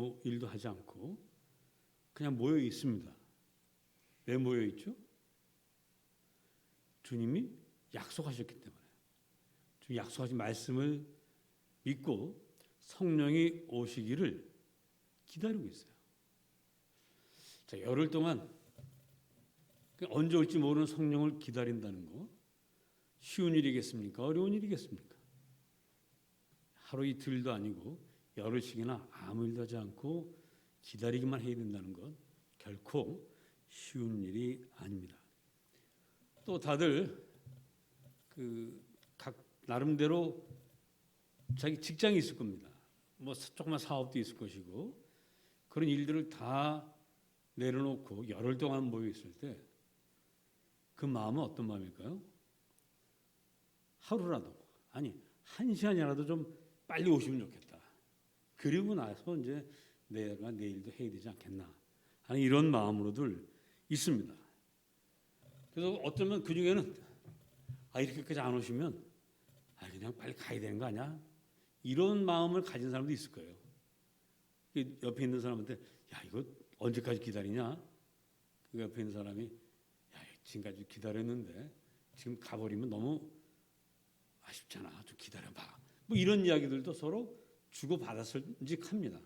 아무 일도 하지 않고 그냥 모여 있습니다. 왜 모여 있죠? 주님이 약속하셨기 때문에. 주님 약속하신 말씀을 믿고 성령이 오시기를 기다리고 있어요. 자, 열흘 동안 언제 올지 모르는 성령을 기다린다는 거 쉬운 일이겠습니까? 어려운 일이겠습니까? 하루 이틀도 아니고 열흘씩이나 아무 일도 하지 않고 기다리기만 해야 된다는 건 결코 쉬운 일이 아닙니다. 또 다들 각 나름대로 자기 직장이 있을 겁니다. 뭐 조그만 사업도 있을 것이고 그런 일들을 다 내려놓고 열흘 동안 모여 있을 때 그 마음은 어떤 마음일까요? 하루라도 아니 1시간이라도 좀 빨리 오시면 좋겠다. 그리고 나서 이제 내가 내일도 해야 되지 않겠나 하는 이런 마음으로들 있습니다. 그래서 어쩌면 그 중에는 이렇게까지 안 오시면 그냥 빨리 가야 되는 거 아니야? 이런 마음을 가진 사람도 있을 거예요. 옆에 있는 사람한테 야 이거 언제까지 기다리냐? 그 옆에 있는 사람이 야 지금까지 기다렸는데 지금 가버리면 너무 아쉽잖아. 좀 기다려봐. 뭐 이런 이야기들도 서로 주고받았을직합니다.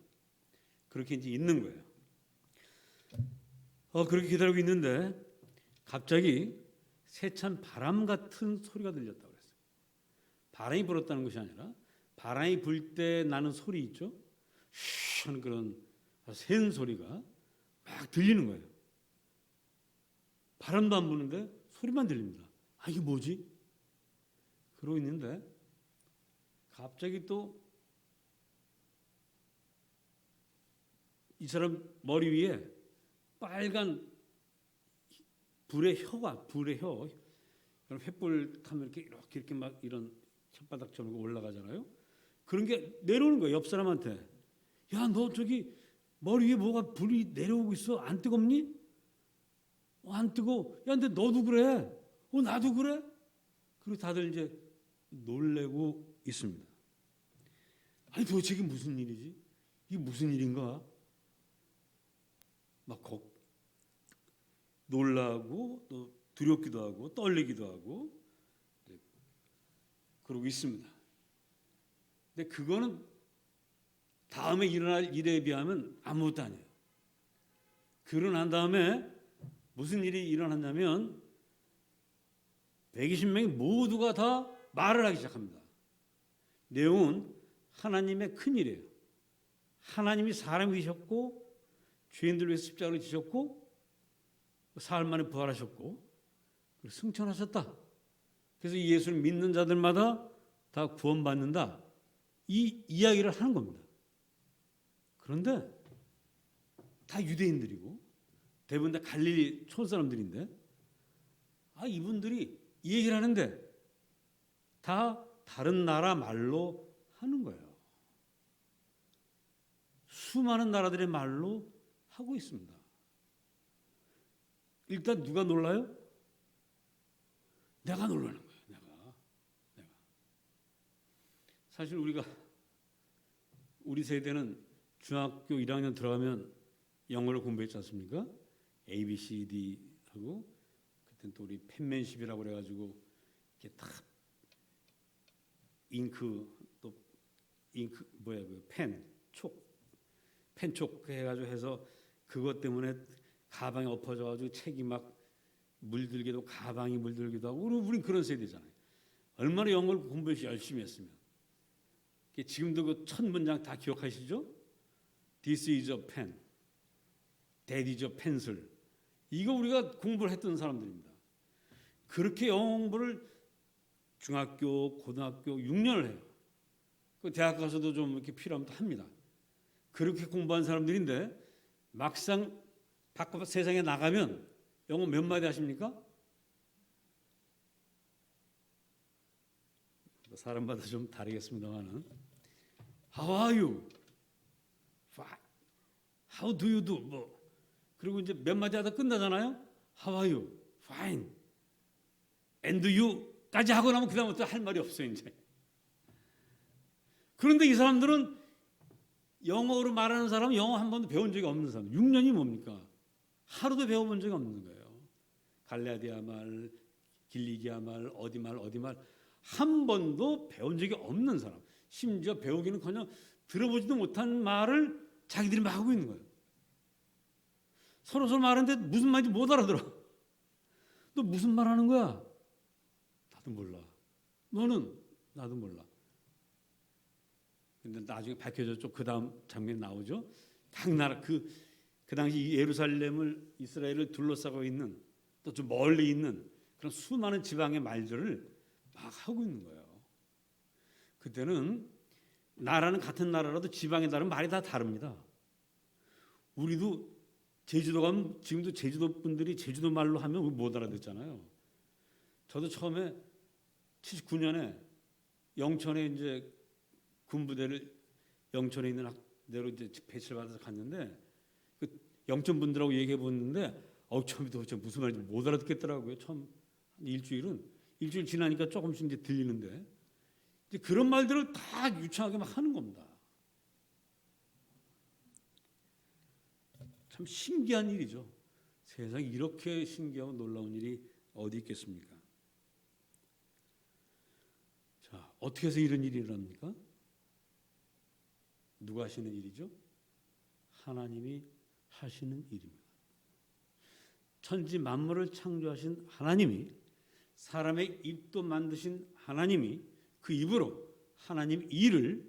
그렇게 이제 있는 거예요. 그렇게 기다리고 있는데 갑자기 세찬 바람 같은 소리가 들렸다고 그랬어요. 바람이 불었다는 것이 아니라 바람이 불 때 나는 소리 있죠? 쉬 하는 그런 센 소리가 막 들리는 거예요. 바람도 안 부는데 소리만 들립니다. 이게 뭐지? 그러고 있는데 갑자기 또 이 사람 머리 위에 빨간 불의 혀, 횃불 타면 이렇게 막 이런 혓바닥처럼 올라가잖아요. 그런 게 내려오는 거예요. 옆 사람한테. 야, 너 저기 머리 위에 뭐가 불이 내려오고 있어? 안 뜨겁니? 안 뜨거워. 야, 근데 너도 그래. 나도 그래. 그리고 다들 이제 놀래고 있습니다. 도대체 이게 무슨 일이지? 이게 무슨 일인가? 막 놀라고 또 두렵기도 하고 떨리기도 하고 그러고 있습니다. 근데 그거는 다음에 일어날 일에 비하면 아무것도 아니에요. 그러고 난 다음에 무슨 일이 일어났냐면 120명이 모두가 다 말을 하기 시작합니다. 내용은 하나님의 큰일이에요. 하나님이 사람이 되셨고 죄인들 위해서 십자가를 지셨고 사흘 만에 부활하셨고 승천하셨다. 그래서 예수를 믿는 자들마다 다 구원받는다. 이 이야기를 하는 겁니다. 그런데 다 유대인들이고 대부분 다 갈릴리 촌 사람들인데 이분들이 이 얘기를 하는데 다 다른 나라 말로 하는 거예요. 수많은 나라들의 말로 하고 있습니다. 일단 누가 놀라요? 내가 놀라는 거예요. 내가. 사실 우리 세대는 중학교 1학년 들어가면 영어를 공부했지 않습니까? A, B, C, D 하고 그때는 또 우리 펜맨십이라고 그래가지고 이렇게 다 펜촉 해가지고 해서 그것 때문에 가방에 엎어져가지고 책이 막 물들기도 가방이 물들기도 하고 우린 그런 세대잖아요. 얼마나 영어를 공부 열심히 했으면. 지금도 그 첫 문장 다 기억하시죠? This is a pen. That is a pencil. 이거 우리가 공부를 했던 사람들입니다. 그렇게 영어 공부를 중학교, 고등학교 6년을 해요. 그 대학 가서도 좀 이렇게 필요하면 합니다. 그렇게 공부한 사람들인데 막상 밖 세상에 나가면 영어 몇 마디 하십니까? 사람마다 좀 다르겠습니다만은 How are you? How do you do? 그리고 이제 몇 마디 하다 끝나잖아요. How are you? Fine. And you?까지 하고 나면 그다음부터 할 말이 없어요 이제. 그런데 이 사람들은 영어로 말하는 사람은 영어 한 번도 배운 적이 없는 사람. 6년이 뭡니까? 하루도 배워본 적이 없는 거예요. 갈라디아 말, 길리기아 말, 어디 말, 어디 말 한 번도 배운 적이 없는 사람. 심지어 배우기는커녕 들어보지도 못한 말을 자기들이 막 하고 있는 거예요. 서로 말하는데 무슨 말인지 못 알아들어. 너 무슨 말 하는 거야? 나도 몰라. 너는? 나도 몰라. 근데 나중에 밝혀졌죠. 그 다음 장면이 나오죠. 각 나라 그 당시 예루살렘을 이스라엘을 둘러싸고 있는 또 좀 멀리 있는 그런 수많은 지방의 말들을 막 하고 있는 거예요. 그때는 나라는 같은 나라라도 지방에 따른 말이 다 다릅니다. 우리도 제주도 가면 지금도 제주도 분들이 제주도 말로 하면 우리 못 알아듣잖아요. 저도 처음에 79년에 영천에 이제 군부대를 영천에 있는 학대로 이제 배치를 받아서 갔는데 그 영천 분들하고 얘기해 보는데 처음부터 무슨 말인지 못 알아듣겠더라고요. 처음 일주일 지나니까 조금씩 이제 들리는데 이제 그런 말들을 다 유창하게 막 하는 겁니다. 참 신기한 일이죠. 세상에 이렇게 신기하고 놀라운 일이 어디 있겠습니까? 자, 어떻게 해서 이런 일이 일어납니까? 누가 하시는 일이죠? 하나님이 하시는 일입니다. 천지 만물을 창조하신 하나님이 사람의 입도 만드신 하나님이 그 입으로 하나님 일을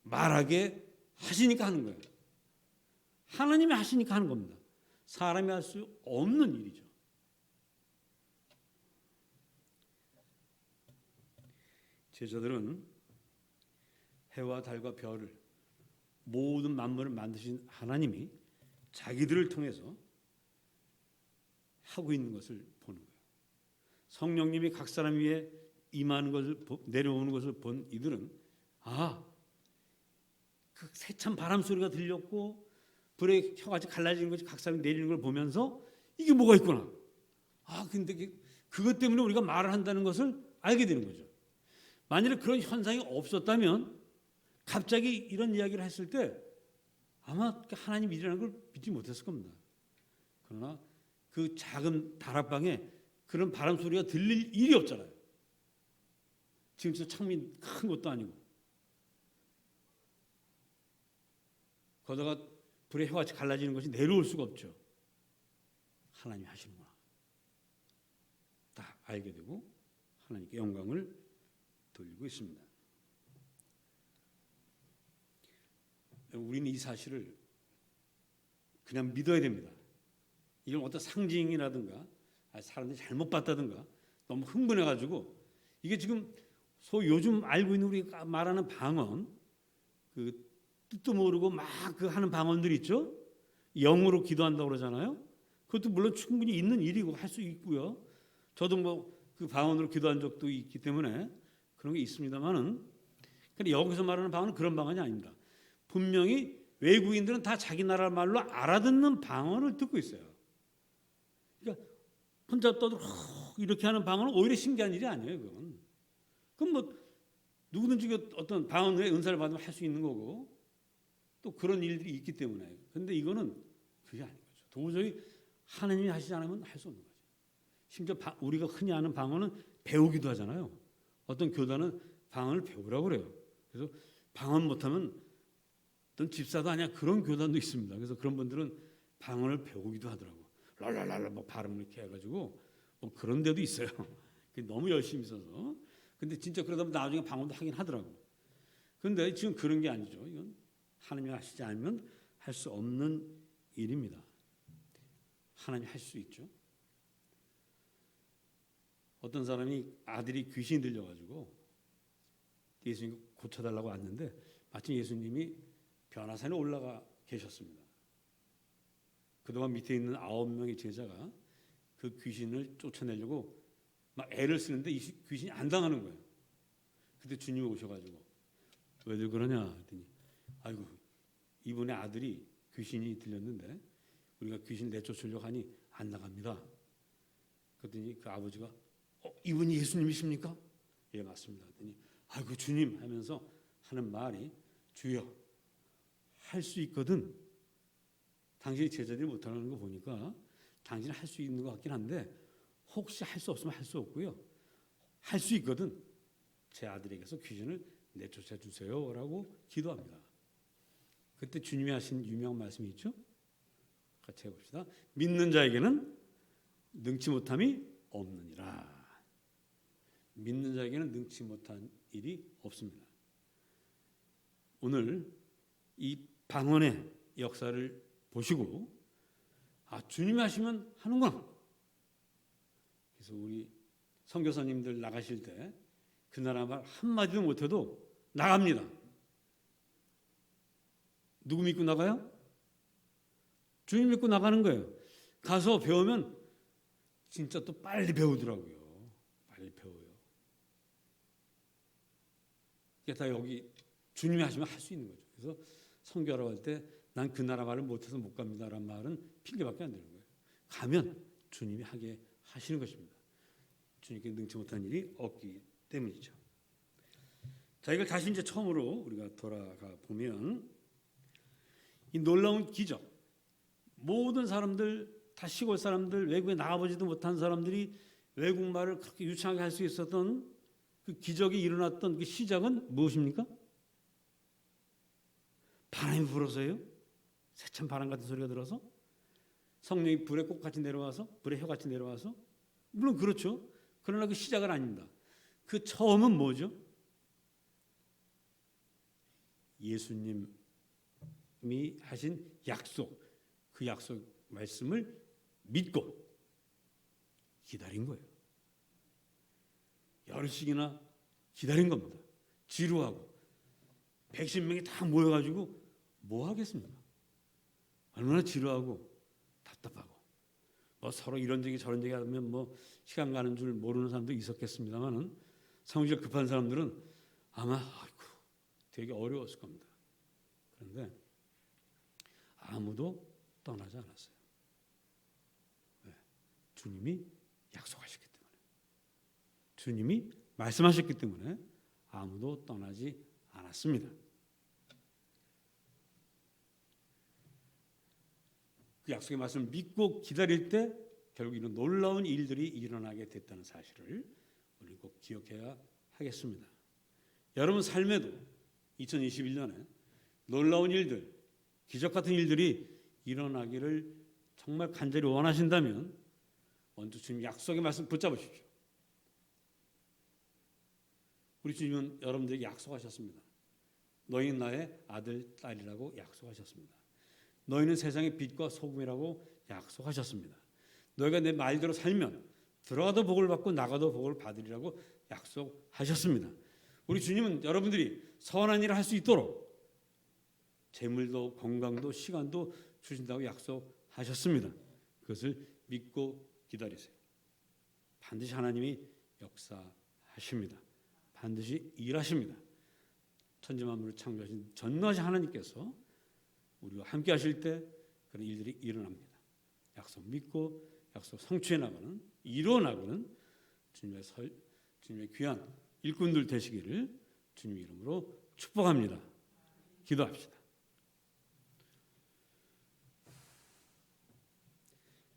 말하게 하시니까 하는 거예요. 하나님이 하시니까 하는 겁니다. 사람이 할 수 없는 일이죠. 제자들은 해와 달과 별을 모든 만물을 만드신 하나님이 자기들을 통해서 하고 있는 것을 보는 거예요. 성령님이 각 사람 위에 임하는 것을 내려오는 것을 본 이들은 그 세찬 바람 소리가 들렸고 불에 혀같이 갈라지는 것이 각 사람이 내리는 걸 보면서 이게 뭐가 있구나. 근데 그것 때문에 우리가 말을 한다는 것을 알게 되는 거죠. 만일에 그런 현상이 없었다면 갑자기 이런 이야기를 했을 때 아마 하나님 일이라는 걸 믿지 못했을 겁니다. 그러나 그 작은 다락방에 그런 바람 소리가 들릴 일이 없잖아요. 지금 저 창문 큰 것도 아니고 거다가 불에 혀같이 갈라지는 것이 내려올 수가 없죠. 하나님이 하시는구나. 다 알게 되고 하나님께 영광을 돌리고 있습니다. 우리는 이 사실을 그냥 믿어야 됩니다. 이건 어떤 상징이라든가 사람들이 잘못 봤다든가 너무 흥분해가지고 이게 지금 소위 요즘 알고 있는 우리가 말하는 방언 그 뜻도 모르고 막 그 하는 방언들 있죠. 영으로 기도한다고 그러잖아요. 그것도 물론 충분히 있는 일이고 할 수 있고요. 저도 뭐 그 방언으로 기도한 적도 있기 때문에 그런 게 있습니다만은 여기서 말하는 방언은 그런 방언이 아닙니다. 분명히 외국인들은 다 자기 나라 말로 알아듣는 방언을 듣고 있어요. 그러니까 혼자 떠들고 이렇게 하는 방언은 오히려 신기한 일이 아니에요. 그건 뭐 누구든지 어떤 방언의 은사를 받으면 할 수 있는 거고 또 그런 일들이 있기 때문에. 그런데 이거는 그게 아닌 거죠. 도저히 하나님이 하시지 않으면 할 수 없는 거죠. 심지어 우리가 흔히 아는 방언은 배우기도 하잖아요. 어떤 교단은 방언을 배우라고 그래요. 그래서 방언 못하면 어떤 집사도 아니야 그런 교단도 있습니다. 그래서 그런 분들은 방언을 배우기도 하더라고. 랄랄랄라 뭐 발음을 이렇게 해가지고 뭐 그런 데도 있어요. 너무 열심히 있어서. 근데 진짜 그러다 보면 나중에 방언도 하긴 하더라고. 그런데 지금 그런 게 아니죠. 이건 하나님이 하시지 않으면 할 수 없는 일입니다. 하나님이 할 수 있죠. 어떤 사람이 아들이 귀신이 들려가지고 예수님 고쳐달라고 왔는데 마침 예수님이 변화산에 올라가 계셨습니다. 그동안 밑에 있는 9명의 제자가 그 귀신을 쫓아내려고 막 애를 쓰는데 이 귀신이 안 당하는 거예요. 그때 주님이 오셔가지고 왜들 그러냐 했더니 아이고 이분의 아들이 귀신이 들렸는데 우리가 귀신 내쫓으려고 하니 안 나갑니다. 그랬더니 그 아버지가 이분이 예수님이십니까? 예 맞습니다. 그랬더니 아이고 주님 하면서 하는 말이 주여 할 수 있거든. 당신이 제자들이 못하는 거 보니까 당신은 할 수 있는 것 같긴 한데 혹시 할 수 없으면 할 수 없고요. 할 수 있거든. 제 아들에게서 귀신을 내쫓아 주세요라고 기도합니다. 그때 주님이 하신 유명한 말씀이 있죠. 같이 해봅시다. 믿는 자에게는 능치 못함이 없느니라. 믿는 자에게는 능치 못한 일이 없습니다. 오늘 이 방언의 역사를 보시고 주님이 하시면 하는구나. 그래서 우리 선교사님들 나가실 때 그 나라 말 한마디도 못해도 나갑니다. 누구 믿고 나가요? 주님 믿고 나가는 거예요. 가서 배우면 진짜 또 빨리 배우더라고요. 빨리 배워요. 이게 다 여기 주님이 하시면 할 수 있는 거죠. 그래서 선교하러 갈 때 난 그 나라 말을 못해서 못 갑니다라는 말은 핑계밖에 안 되는 거예요. 가면 주님이 하게 하시는 것입니다. 주님께 능치 못한 일이 없기 때문이죠. 자, 이걸 다시 이제 처음으로 우리가 돌아가 보면 이 놀라운 기적, 모든 사람들, 다 시골 사람들, 외국에 나가보지도 못한 사람들이 외국말을 그렇게 유창하게 할 수 있었던 그 기적이 일어났던 그 시작은 무엇입니까? 바람이 불어서요? 세찬 바람 같은 소리가 들어서? 성령이 불의 꽃같이 내려와서? 불의 혀같이 내려와서? 물론 그렇죠. 그러나 그 시작은 아닙니다. 그 처음은 뭐죠? 예수님이 하신 약속, 그 약속 말씀을 믿고 기다린 거예요. 열흘씩이나 기다린 겁니다. 지루하고 110명이 다 모여가지고 뭐 하겠습니까? 얼마나 지루하고 답답하고 뭐 서로 이런 얘기 저런 얘기 하면 뭐 시간 가는 줄 모르는 사람도 있었겠습니다만은 성질 급한 사람들은 아마 되게 어려웠을 겁니다. 그런데 아무도 떠나지 않았어요. 왜? 주님이 약속하셨기 때문에, 주님이 말씀하셨기 때문에 아무도 떠나지 않았습니다. 그 약속의 말씀을 믿고 기다릴 때 결국 이런 놀라운 일들이 일어나게 됐다는 사실을 우리 꼭 기억해야 하겠습니다. 여러분 삶에도 2021년에 놀라운 일들, 기적 같은 일들이 일어나기를 정말 간절히 원하신다면 먼저 주님 약속의 말씀 붙잡으십시오. 우리 주님은 여러분들에게 약속하셨습니다. 너희는 나의 아들, 딸이라고 약속하셨습니다. 너희는 세상의 빛과 소금이라고 약속하셨습니다. 너희가 내 말대로 살면 들어가도 복을 받고 나가도 복을 받으리라고 약속하셨습니다. 우리 주님은 여러분들이 선한 일을 할 수 있도록 재물도 건강도 시간도 주신다고 약속하셨습니다. 그것을 믿고 기다리세요. 반드시 하나님이 역사하십니다. 반드시 일하십니다. 천지만물을 창조하신 전능하신 하나님께서 우리와 함께 하실 때 그런 일들이 일어납니다. 약속 믿고 약속 성취해 나가는, 이루어 나가는 주님의 귀한 일꾼들 되시기를 주님 이름으로 축복합니다. 기도합시다.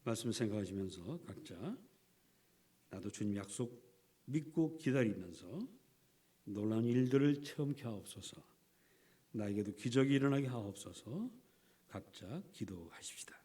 말씀 생각하시면서 각자 나도 주님 약속 믿고 기다리면서 놀라운 일들을 체험케 하옵소서. 나에게도 기적이 일어나게 하옵소서. 각자 기도하십시다.